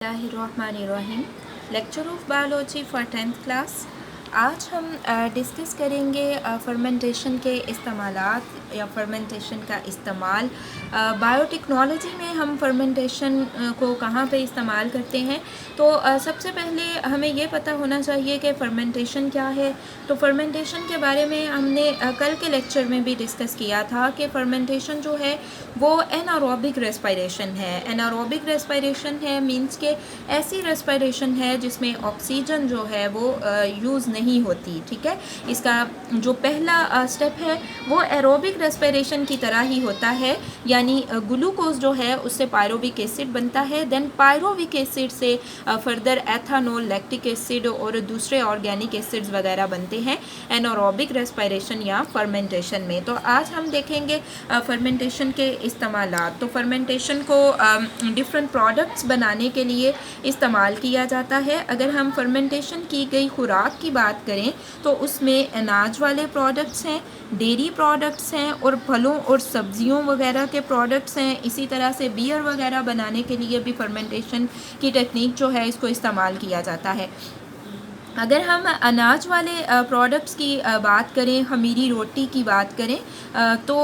बिस्मिल्लाहिर्रहमानिर्रहीम। Lecture of biology for 10th class. आज हम डिस्कस करेंगे फर्मेंटेशन के इस्तेमालात या फर्मेंटेशन का इस्तेमाल। बायोटेक्नोलॉजी में हम फर्मेंटेशन को कहाँ पे इस्तेमाल करते हैं। तो सबसे पहले हमें ये पता होना चाहिए कि फ़र्मेंटेशन क्या है। तो फर्मेंटेशन के बारे में हमने कल के लेक्चर में भी डिस्कस किया था कि फ़र्मेंटेशन जो है वो एनारोबिक रेस्पिरेशन है। एनारोबिक रेस्पिरेशन है मींस के ऐसी रेस्पिरेशन है जिसमें ऑक्सीजन जो है वो यूज़ नहीं होती। ठीक है, इसका जो पहला स्टेप है वो एरोबिक रेस्पिरेशन की तरह ही होता है, यानी ग्लूकोज जो है उससे पायरोविक एसिड बनता है। देन पायरोविक एसिड से फर्दर एथानॉल, लैक्टिक एसिड और दूसरे ऑर्गेनिक एसिड्स वगैरह बनते हैं एनारोबिक रेस्पिरेशन या फर्मेंटेशन में। तो आज हम देखेंगे फर्मेंटेशन के इस्तेमालात। तो फर्मेंटेशन को डिफरेंट प्रोडक्ट्स बनाने के लिए इस्तेमाल किया जाता है। अगर हम फर्मेंटेशन की गई खुराक की बात करें तो उसमें अनाज वाले प्रोडक्ट्स हैं, डेयरी प्रोडक्ट्स हैं और फलों और सब्जियों वगैरह के प्रोडक्ट्स हैं। इसी तरह से बियर वगैरह बनाने के लिए भी फर्मेंटेशन की टेक्निक जो है इसको इस्तेमाल किया जाता है। अगर हम अनाज वाले प्रोडक्ट्स की बात करें, खमीरी रोटी की बात करें, तो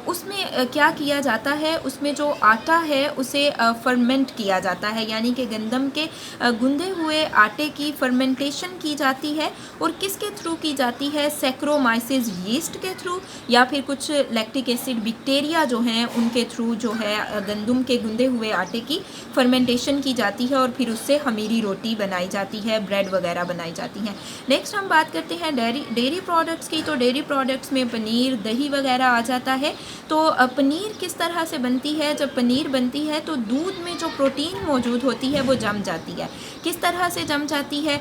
उसमें क्या किया जाता है, उसमें जो आटा है उसे फर्मेंट किया जाता है, यानी कि गंदम के गुंदे हुए आटे की फर्मेंटेशन की जाती है। और किसके थ्रू की जाती है? सैक्रोमाइसिस यीस्ट के थ्रू या फिर कुछ लैक्टिक एसिड बैक्टीरिया जो हैं उनके थ्रू जो है गंदम के गुंदे हुए आटे की फर्मेंटेशन की जाती है और फिर उससे खमीरी रोटी बनाई जाती है, ब्रेड वगैरह बनाई जाती हैं। नेक्स्ट हम बात करते हैं डेयरी प्रोडक्ट्स की। तो डेयरी प्रोडक्ट्स में पनीर, दही वगैरह आ जाता है। तो पनीर किस तरह से बनती है? जब पनीर बनती है तो दूध में जो प्रोटीन मौजूद होती है वो जम जाती है। किस तरह से जम जाती है?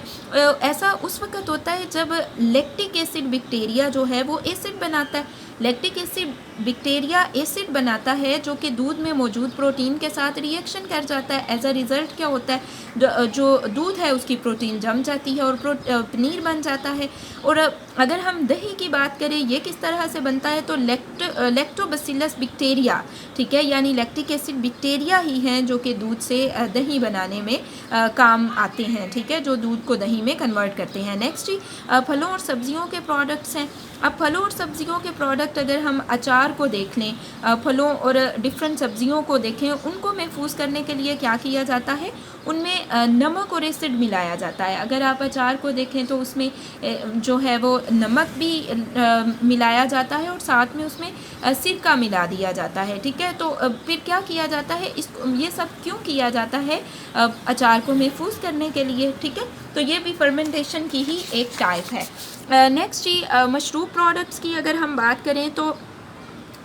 ऐसा उस वक्त होता है जब लैक्टिक एसिड बैक्टीरिया जो है वो एसिड बनाता है। लैक्टिक एसिड बैक्टीरिया एसिड बनाता है जो कि दूध में मौजूद प्रोटीन के साथ रिएक्शन कर जाता है। एज अ रिज़ल्ट क्या होता है? जो दूध है उसकी प्रोटीन जम जाती है और पनीर बन जाता है। और अगर हम दही की बात करें, ये किस तरह से बनता है? तो लैक्टोबैसिलस बैक्टीरिया, ठीक है, यानी लैक्टिक एसिड बैक्टीरिया ही हैं जो कि दूध से दही बनाने में काम आते हैं। ठीक है, जो दूध को दही में कन्वर्ट करते हैं। नेक्स्ट फलों और सब्जियों के प्रोडक्ट्स हैं। अब फलों और सब्जियों के प्रोडक्ट अगर हम अचार को देख लें, फलों और डिफरेंट सब्जियों को देखें, उनको महफूज करने के लिए क्या किया जाता है? उनमें नमक और एसिड मिलाया जाता है। अगर आप अचार को देखें तो उसमें जो है वो नमक भी मिलाया जाता है और साथ में उसमें सिरका मिला दिया जाता है। ठीक है, तो फिर क्या किया जाता है? ये सब क्यों किया जाता है? अचार को महफूज करने के लिए। ठीक है, तो ये भी फर्मेंटेशन की ही एक टाइप है। नेक्स्ट मशरूब प्रोडक्ट्स की अगर हम बात करें तो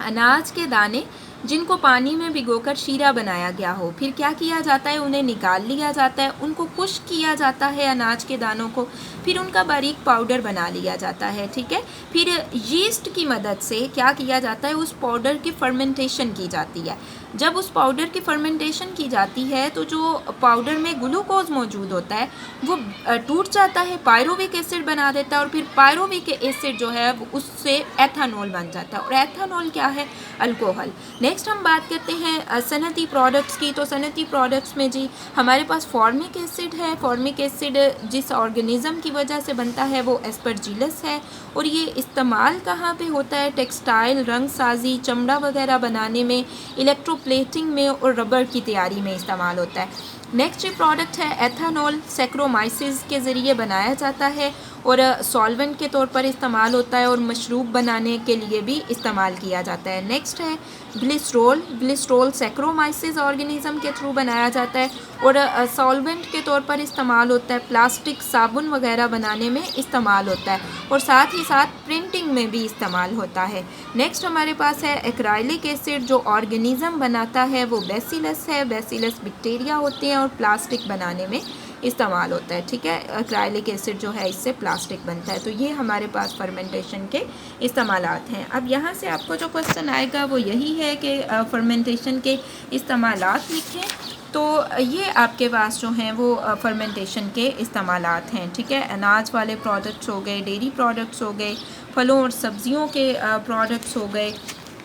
अनाज के दाने जिनको पानी में भिगोकर शीरा बनाया गया हो, फिर क्या किया जाता है? उन्हें निकाल लिया जाता है, उनको खुश्क किया जाता है अनाज के दानों को, फिर उनका बारीक पाउडर बना लिया जाता है। ठीक है, फिर यीस्ट की मदद से क्या किया जाता है? उस पाउडर की फर्मेंटेशन की जाती है। जब उस पाउडर की फर्मेंटेशन की जाती है तो जो पाउडर में ग्लूकोज मौजूद होता है वो टूट जाता है, पायरोविक एसिड बना देता है और फिर पायरोविक एसिड जो है उससे एथानॉल बन जाता है। और एथानॉल क्या है? अल्कोहल। नेक्स्ट हम बात करते हैं सनती प्रोडक्ट्स की। तो सनती प्रोडक्ट्स में जी हमारे पास फॉर्मिक एसिड है। फॉर्मिक एसिड जिस ऑर्गेनिज़म की वजह से बनता है वो एस्परजिलस है और ये इस्तेमाल कहाँ पे होता है? टेक्सटाइल, रंग साजी, चमड़ा वगैरह बनाने में, इलेक्ट्रोप्लेटिंग में और रबर की तैयारी में इस्तेमाल होता है। नेक्स्ट प्रोडक्ट है एथानॉल। सैक्रोमाइसिस के ज़रिए बनाया जाता है और सॉल्वेंट के तौर पर इस्तेमाल होता है और मशरूब बनाने के लिए भी इस्तेमाल किया जाता है। नेक्स्ट है ग्लिसरॉल। ग्लिसरॉल सैक्रोमाइसिस ऑर्गेनिज़म के थ्रू बनाया जाता है और सॉल्वेंट के तौर पर इस्तेमाल होता है। प्लास्टिक, साबुन वगैरह बनाने में इस्तेमाल होता है और साथ ही साथ प्रिंटिंग में भी इस्तेमाल होता है। नेक्स्ट हमारे पास है एक्राइलिक एसिड। जो ऑर्गेनिज़म बनाता है वो बैसिलस है। बैसिलस बैक्टीरिया होते हैं और प्लास्टिक बनाने में इस्तेमाल होता है। ठीक है, एक्राइलिक एसिड जो है इससे प्लास्टिक बनता है। तो ये हमारे पास फर्मेंटेशन के इस्तेमालात हैं। अब यहाँ से आपको जो क्वेश्चन आएगा वो यही है कि फर्मेंटेशन के इस्तेमालात लिखें। तो ये आपके पास जो हैं वो फर्मेंटेशन के इस्तेमालात हैं। ठीक है, अनाज वाले प्रोडक्ट्स हो गए, डेयरी प्रोडक्ट्स हो गए, फलों और सब्जियों के प्रोडक्ट्स हो गए।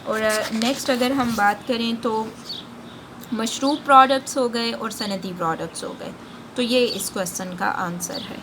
और नेक्स्ट अगर हम बात करें तो मशरूब प्रोडक्ट्स हो गए और सनती प्रोडक्ट्स हो गए। तो ये इस क्वेश्चन का आंसर है।